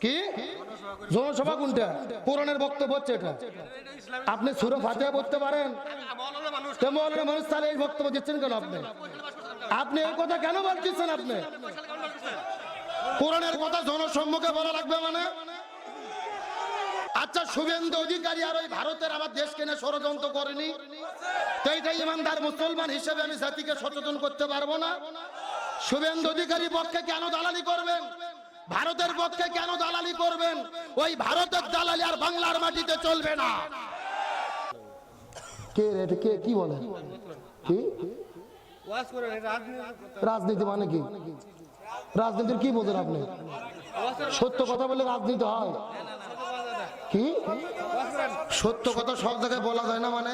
কি জনসভা কোনটা? কোরআনের বক্তব্য হচ্ছে এটা। আপনি সূরা ফাতিহা পড়তে পারেন? মৌলানা মানুষ তাহলে এই বক্তব্য দিচ্ছেন কেন আপনি? আপনি এই কথা কেন বলতেছেন? আপনি কোরআনের কথা জনসম্মুখে বলা লাগবে মানে? আচ্ছা, শুভেন্দু অধিকারী আর ওই ভারতের আমার দেশকে নিয়ে ষড়যন্ত্র করেনি? তো এইটাই ইমানদার মুসলমান হিসেবে আমি জাতিকে সচেতন করতে পারবো না? শুভেন্দু অধিকারী পক্ষে কেন দালালি করবেন? ভারতের পক্ষে কেন দালালি করবেন? ওই ভারতের দালালি আর বাংলার মাটিতে চলবে না। কে রে? কে কি বলে? কি রাজনীতি মানে কি? রাজনীতির কি বোঝেন আপনি? সত্য কথা বলে রাজনীতি হয়? কি সত্য কথা সব জায়গায় বলা যায় না মানে?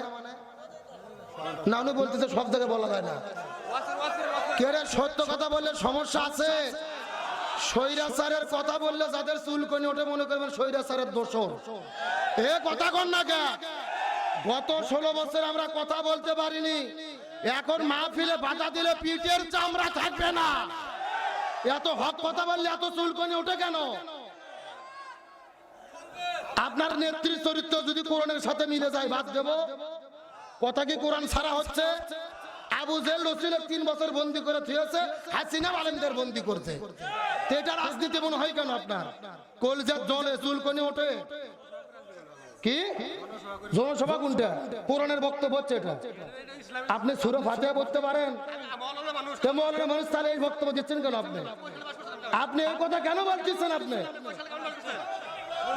না, উনি বলতেছে সব জায়গায় বলা যায় না। কে রে? সত্য কথা বললে সমস্যা আছে। স্বৈরাচারের কথা বললে যাদের চুলকনি ওঠে মনে করবেন স্বৈরাচারের দোষর। এ কথা কন না কে? গত 16 বছর আমরা কথা বলতে পারিনি, এখন মাহফিলে বাধা দিলে পিঠের চামড়া থাকবে না। এত হক কথা বললে এত চুলকনি ওঠে কেন? আপনার নেত্রী চরিত্র যদি কোরআনের সাথে মিলে যায় বাদ দেব। কথা কি কোরআন ছাড়া হচ্ছে? আবু জেল রসুল 3 বছর বন্দি করে থিয়েছে, হাসিনা আলেমদের বন্দি করছে। এটা রাজনীতি মনে হয় কেন আপনার? কলজার জলে চুলকনি ওঠে। কি জনসভা কোনটা? কোরআনের বক্তব্য হচ্ছে এটা। আপনি সূরা ফাতিহা পড়তে পারেন? মৌলানা মানুষ তাহলে এই বক্তব্য দিচ্ছেন কেন আপনি? আপনি এই কথা কেন বলতেছেন? আপনি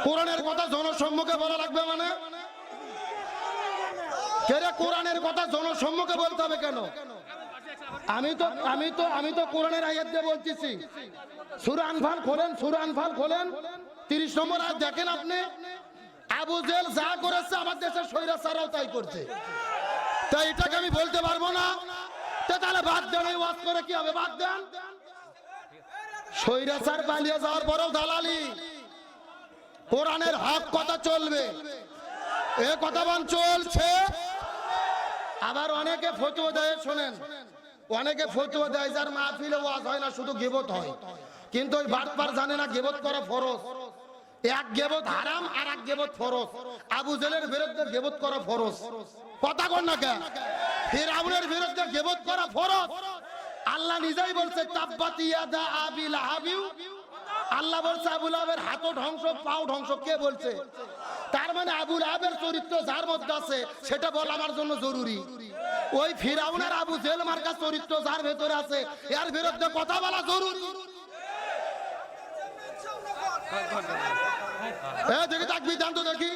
কোরআনের কথা জনসম্মুখে বলা লাগবে মানে? কোরআনের কথা জনসম্মুখে বলতে হবে কেন? আমি তো কোরআনের আয়াত দিয়ে বলতেছি। সূরা আনফাল খোলেন, সূরা আনফাল খোলেন, 30 নম্বর আয়াত দেখেন আপনি। আবু জেল যা করেছে আমার দেশের স্বৈরাচারও তাই করছে। তাই এটাকে আমি বলতে পারবো না। তাহলে বাদ দেন, এই ওয়াজ করে কি হবে? বাদ দেন। স্বৈরাচার পালিয়ে যাওয়ার পরেও দালালি। কোরআনের হক কথা চলবে, এ কথা বান চলছে। আবার অনেকে ফতোয়া দেয়, শোনেন, অনেকে ফতোয়া দেয় যার মাহফিলে ওয়াজ হয় না, শুধু গীবত হয়। কিন্তু ওই বাটপার জানে না গীবত করা ফরজ। এক গীবত হারাম আর এক গীবত ফরজ। আবু জেলের বিরুদ্ধে গীবত করা ফরজ। কথা কন না কে? ফিরআউনের বিরুদ্ধে গীবত করা ফরজ। আল্লাহ নিজেই বলছে তাব্বাত ইয়াদা আবি লাহাব। আল্লাহ বলছে আবু লাহাবের হাতও ধ্বংস, পাও ধ্বংস। কে বলছে? তার মানে আবু লাহাবের চরিত্র যার মধ্যে আছে সেটা বলা আমার জন্য জরুরি। ওই ফিরআউনের আবু জেল মার্কা চরিত্র যার ভেতরে আছে এর বিরুদ্ধে কথা বলা জরুরি। দেখি তাকবি দেন তো দেখি।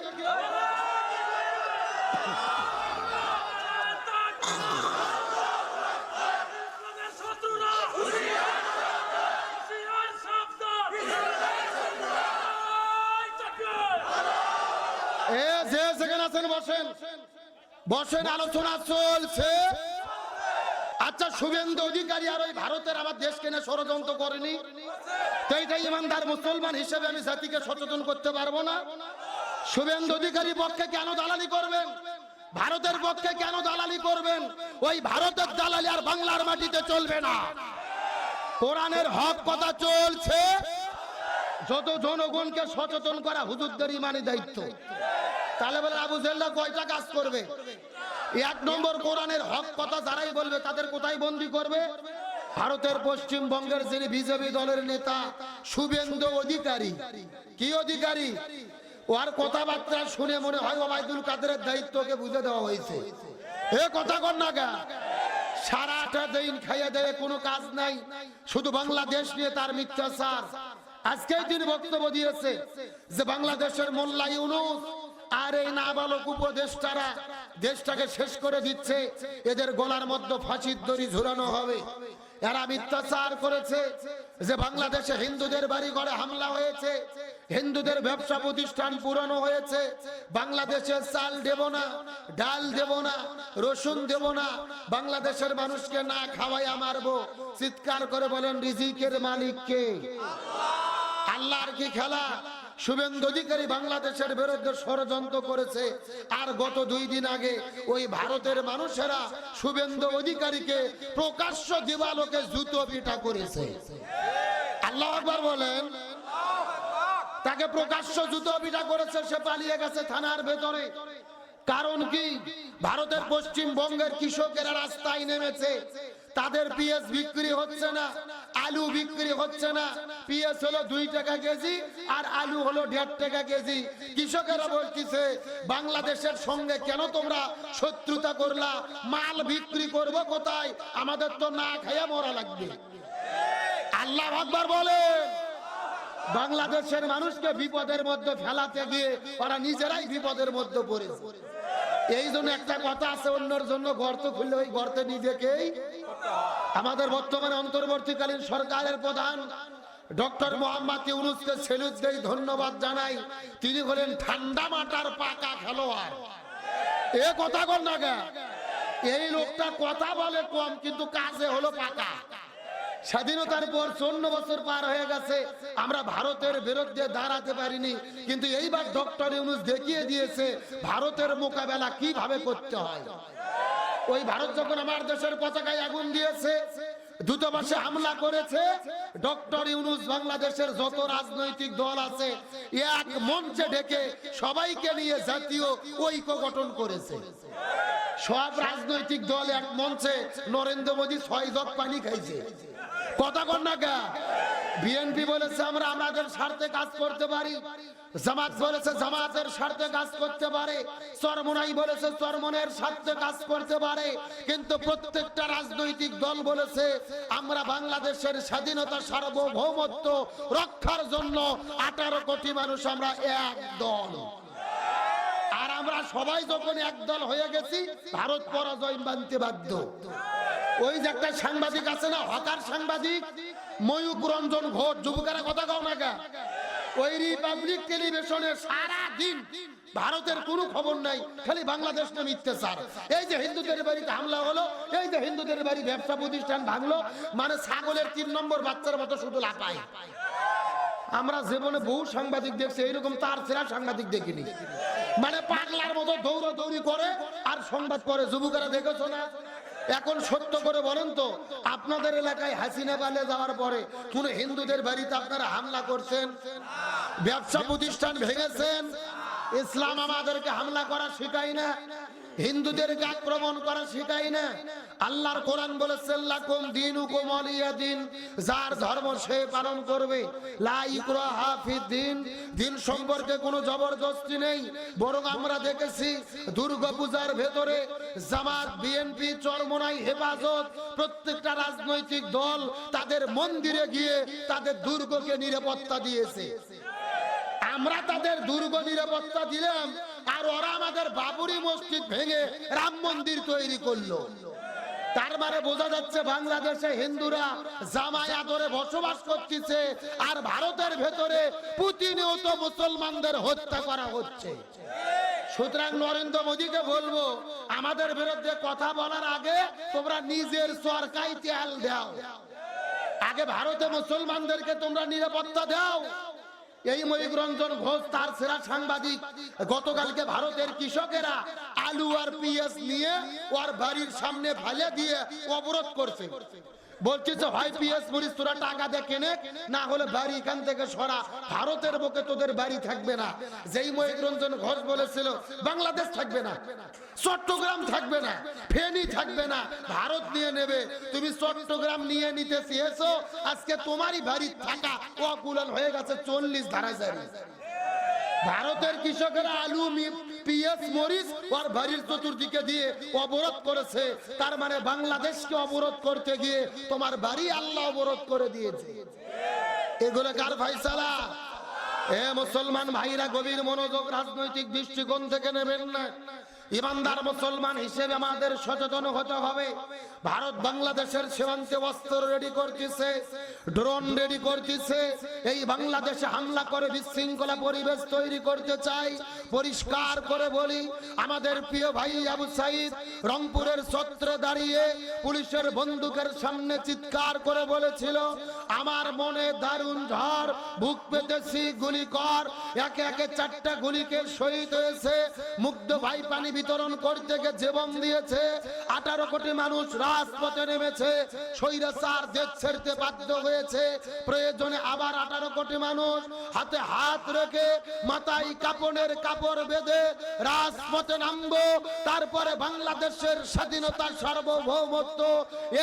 যে যেখানে আছেন বসেন, বসেন, আলোচনা চলছে। আচ্ছা, শুভেন্দু অধিকারী আর ওই ভারতের আমার দেশকে নিয়ে ষড়যন্ত্র করেনি? তো এইটাই ইমানদার মুসলমান হিসেবে আমি জাতিকে সচেতন করতে পারবো না? শুভেন্দু অধিকারী পক্ষে কেন দালালি করবেন? ভারতের পক্ষে কেন দালালি করবেন? ওই ভারতের দালালি আর বাংলার মাটিতে চলবে না। কোরআনের হক কথা চলছে। যত জনগণকে সচেতন করা হুজুরদের ইমানি দায়িত্ব। তাহলে বলে আবু জেল্লা কয়টা কাজ করবে? 1 নম্বর, কোরআনের হক কথা যারাই বলবে তাদের কোথায় বন্দী করবে? ভারতের পশ্চিমবঙ্গের যিনি বিজেপি দলের নেতা শুভেন্দু অধিকারী। কি অধিকারী? ওর কথাবার্তা শুনে মনে হয় ওবায়দুল কাদেরের দায়িত্বকে বুঝে দেওয়া হয়েছে। এ কথা কর না গা? সারাটা দিন খাইয়ে দেয়, কোনো কাজ নাই, শুধু বাংলাদেশ নিয়ে তার মিথ্যাচার। আজকেই তিনি বক্তব্য দিয়েছে যে বাংলাদেশের মোল্লা ইউনূস আর এই নাবালক উপদেষ্টারা দেশটাকে শেষ করে দিচ্ছে, এদের গলার মধ্যে ফাঁসির দড়ি ঝুলানো হবে। এরা মিথ্যাচার করেছে যে বাংলাদেশে হিন্দুদের বাড়ি ঘরে হামলা হয়েছে, হিন্দুদের ব্যবসা প্রতিষ্ঠান পুরানো হয়েছে, বাংলাদেশে চাল দেব না, ডাল দেব না, রসুন দেব না, বাংলাদেশের মানুষকে না খাওয়াইয়া মারবো। চিৎকার করে বলেন রিজিকের মালিক কে? আল্লাহর কি খেলা? শুভেন্দু অধিকারী বাংলাদেশের বিরুদ্ধে ষড়যন্ত্র করেছে, আর গত 2 দিন আগে ওই ভারতের মানুষেরা শুভেন্দু অধিকারীকে প্রকাশ্য দিবালোকে জুতো পিটা করেছে। আল্লাহু আকবার বলেন। তাকে প্রকাশ্য জুতো পিটা করেছে, সে পালিয়ে গেছে থানার ভেতরে। কারণ কি? ভারতের পশ্চিমবঙ্গের কৃষকেরা রাস্তায় নেমেছে, তাদের পিএস বিক্রি হচ্ছে না, আলু বিক্রি হচ্ছে না। পিএস হলো 2 টাকা কেজি আর আলু হলো 1.5 টাকা কেজি। কৃষকেরা বলতেছে বাংলাদেশের সঙ্গে কেন তোমরা শত্রুতা করলা, মাল বিক্রি করব কোথায়, আমাদের তো না খাইয়া মরা লাগবে। আল্লাহু আকবার বলেন। বাংলাদেশের মানুষকে বিপদের মধ্যে ফেলাতে গিয়ে ওরা নিজেরাই বিপদের মধ্যে পড়েছে। এই জন্য একটা কথা আছে, অন্যের জন্য গর্ত খুললে ওই গর্তে নিজেকেই। আমাদের বর্তমানে অন্তর্বর্তীকালীন সরকারের প্রধান ডক্টর মোহাম্মদ ইউনূসকে সেলুট দেই, ধন্যবাদ জানাই। তিনি হলেন ঠান্ডা মাথার পাকা খেলোয়াড়। এ কথা কর না গা, এই লোকটা কথা বলে কম কিন্তু কাজে হলো পাকা। স্বাধীনতার পর 54 বছর পার হয়ে গেছে, আমরা ভারতের বিরুদ্ধে দাঁড়াতে পারিনি, কিন্তু এইবার ডক্টর ইউনূস দেখিয়ে দিয়েছে ভারতের মোকাবেলা কিভাবে করতে হয়। ওই ভারত যখন আমার দেশের পতাকায় আগুন দিয়েছে, দূতাবাসে হামলা করেছে, ডক্টর ইউনূস বাংলাদেশের যত রাজনৈতিক দল আছে এক মঞ্চে ডেকে সবাইকে নিয়ে জাতীয় ঐক্য গঠন করেছে। সব রাজনৈতিক দল এক মঞ্চে নরেন্দ্র মোদী 6 জগ পানি খাইছে। কথা কর না গা। বিএনপি বলেছে আমরা আমাদের স্বার্থে কাজ করতে পারি, জামাত বলেছে জামাতের স্বার্থে কাজ করতে পারে, চরমোনাই বলেছে চরমনের স্বার্থে কাজ করতে পারে, কিন্তু প্রত্যেকটা রাজনৈতিক দল বলেছে আমরা বাংলাদেশের স্বাধীনতা সার্বভৌমত্ব রক্ষার জন্য 18 কোটি মানুষ আমরা এক দল। আর আমরা সবাই যখন এক দল হয়ে গেছি, ভারত পরাজয় মানতে বাধ্য। ওই যে একটা সাংবাদিক আছে না, হকার সাংবাদিক ময়ূক রঞ্জন ঘোষ, যুবকেরা কথা কও না গা, ওই রিপাবলিক টেলিভিশনে সারা দিন ভারতের কোনো খবর নাই, খালি বাংলাদেশ না মিথ্যাচার। এই যে হিন্দুদের বাড়িতে হামলা হলো, এই যে হিন্দুদের বাড়ি ব্যবসা প্রতিষ্ঠান ভাঙলো, মানে ছাগলের 3 নম্বর বাচ্চার মতো শুধু লাপায়। আমরা জীবনে বহু সাংবাদিক দেখছি, এইরকম তার সেরা সাংবাদিক দেখিনি। মানে পাগলার মতো দৌড়াদৌড়ি করে আর সংবাদ করে। যুবকেরা দেখেছো না? এখন সত্য করে বলেন তো, আপনাদের এলাকায় হাসিনা পালিয়ে যাওয়ার পরে কোন হিন্দুদের বাড়িতে আপনারা হামলা করছেন, ব্যবসা প্রতিষ্ঠান ভেঙেছেন? ইসলাম আমাদেরকে হামলা করা শেখায় না, হিন্দুদেরকে আক্রমণ করা শেখায় না। আল্লাহর কোরআন বলেছে লাকুম দীনুকুম ওয়ালিয়া দিন, যার ধর্ম সে পালন করবে। লা ইকরাহা ফিদ্দিন, দিন সম্পর্কে কোনো জবরদস্তি নেই। বরং আমরা দেখেছি দুর্গাপূজার ভেতরে জামাত, বিএনপি, চরমোনাই, হেফাজত প্রত্যেকটা রাজনৈতিক দল তাদের মন্দিরে গিয়ে তাদের দুর্গকে নিরাপত্তা দিয়েছে। আমরা তাদের দুর্গ নিরাপত্তা দিলাম, আর ওরা আমাদের বাবরি মসজিদ ভেঙে রাম মন্দির তৈরি করলো। তার মানে বোঝা যাচ্ছে বাংলাদেশে হিন্দুরা জামাই আদরে বসবাস করতেছে, আর ভারতের ভেতরে প্রতিনিয়ত মুসলমানদের হত্যা করা হচ্ছে। সুতরাং নরেন্দ্র মোদীকে বলবো, আমাদের বিরুদ্ধে কথা বলার আগে তোমরা নিজের সরকারি তেল দাও, আগে ভারতে মুসলমানদেরকে তোমরা নিরাপত্তা দাও। এই ময়ূক রঞ্জন ঘোষ তার সেরা সাংবাদিক, গতকালকে ভারতের কৃষকেরা আলু আর পিএস নিয়ে ওর বাড়ির সামনে ফেলে দিয়ে অবরোধ করছে। বলছে যে হয় পিএস মরিচ তোরা টাকা দিয়ে কেনে, না হলে বাড়ি এখান থেকে সরা, ভারতের বুকে তোদের বাড়ি থাকবে না। যেই ময়ূক রঞ্জন ঘোষ বলেছিল বাংলাদেশ থাকবে না, চট্টগ্রাম থাকবে না, ফেনী থাকবে না, ভারত নিয়ে নেবে। তুমি চট্টগ্রাম নিয়ে নিতে চেয়েছো, আজকে তোমারই বাড়ি থাকা অকুলান হয়ে গেছে 40 ধারা জারি। ভারতের কৃষকেরা আলু, পিএস, মরিচ আর বাড়ির চতুর্দিকে দিয়ে অবরোধ করেছে। তার মানে বাংলাদেশকে অবরোধ করতে গিয়ে তোমার বাড়ি আল্লাহ অবরোধ করে দিয়েছে। এগুলো কার ফায়সালা? এ মুসলমান ভাইরা, গভীর মনোযোগ, রাজনৈতিক দৃষ্টিকোণ থেকে নেবেন না। ইমানদার মুসলমান হিসেবে আমাদের সচেতন হতে হবে। ভারত বাংলাদেশের সীমান্তে অস্ত্র রেডি করতেছে, ড্রোন রেডি করতেছে, এই বাংলাদেশে হামলা করে বিশৃঙ্খলা পরিবেশ তৈরি করতে চাই। পরিষ্কার করে বলি, আমাদের প্রিয় ভাই আবু সাইদ রংপুরের ছত্রে দাঁড়িয়ে পুলিশের বন্দুকের সামনে চিৎকার করে বলেছিল, আমার মনে দারুণ ঝড়, বুক পেতেছি গুলি কর। একে একে 4টা গুলিকে শহীদ হয়েছে। মুগ্ধ ভাই পানি বিতরণ করতে গিয়ে জীবন দিয়েছে। 18 কোটি মানুষ রাজপথে নেমেছে, স্বৈরাচার দেশ ছেড়তে বাধ্য হয়েছে। প্রয়োজনে আবার 18 কোটি মানুষ হাতে হাত রেখে মাথায় কাপড়ের কাপড় বেঁধে রাজপথে নামবো। তারপরে বাংলাদেশের স্বাধীনতা, সার্বভৌমত্ব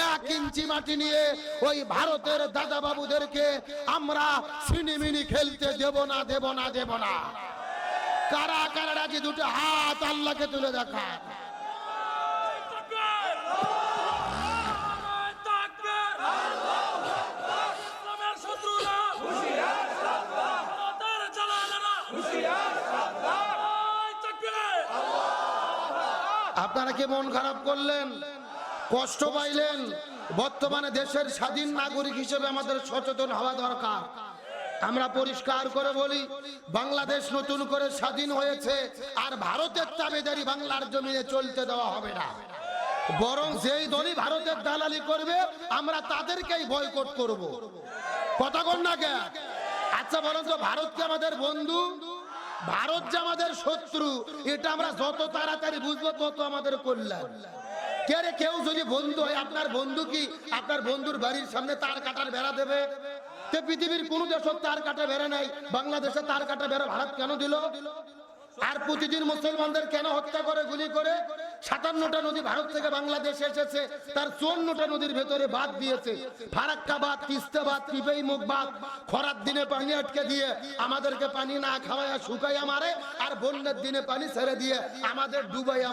1 ইঞ্চি মাটি নিয়ে ওই ভারতের দাদা বাবুদেরকে আমরা ছিনিমিনি খেলতে দেব না, দেব না, দেব না। কারা কারা রাজি? দুটো হাত আল্লাহকে তুলে দেখা। আপনারা কি মন খারাপ করলেন, কষ্ট পাইলেন? বর্তমানে দেশের স্বাধীন নাগরিক হিসেবে আমাদের সচেতন হওয়া দরকার। আমরা পরিষ্কার করে বলি, বাংলাদেশ নতুন করে স্বাধীন হয়েছে, আর ভারতের তাবেদারি বাংলার জমিনে চলতে দেওয়া হবে না। বরং যেই দলই ভারতের দালালি করবে আমরা তাদেরকেই বয়কট করব। কথা কন না কে? আচ্ছা বলেন তো, ভারত কি আমাদের বন্ধু? ভারত যে আমাদের শত্রু, এটা আমরা যত তাড়াতাড়ি বুঝবো তত আমাদের কল্যাণ। কেউ যদি বন্ধু হয়, আপনার বন্ধু কি আপনার বন্ধুর বাড়ির সামনে তার কাটার বেড়া দেবে? পৃথিবীর কোন দেশ তার কাটা বেড়া নাই, বাংলাদেশে তার কাটা বেড়া ভারত কেন দিল? আর প্রতিদিন মুসলমানদের কেন হত্যা করে, গুলি করে? 57টা নদী ভারত থেকে বাংলাদেশে এসেছে, তার 54টা নদীর ভেতরে বাঁধ দিয়েছে। ফারাক্কা বাঁধ, তিস্তা বাঁধ, পিপেই মুখ বাঁধ। খরার দিনে পানি আটকে দিয়ে আমাদেরকে পানি না খাওয়াইয়া শুকাইয়া মারে, আর বন্যার দিনে পানি ছেড়ে দিয়ে আমাদের ডুবাইয়া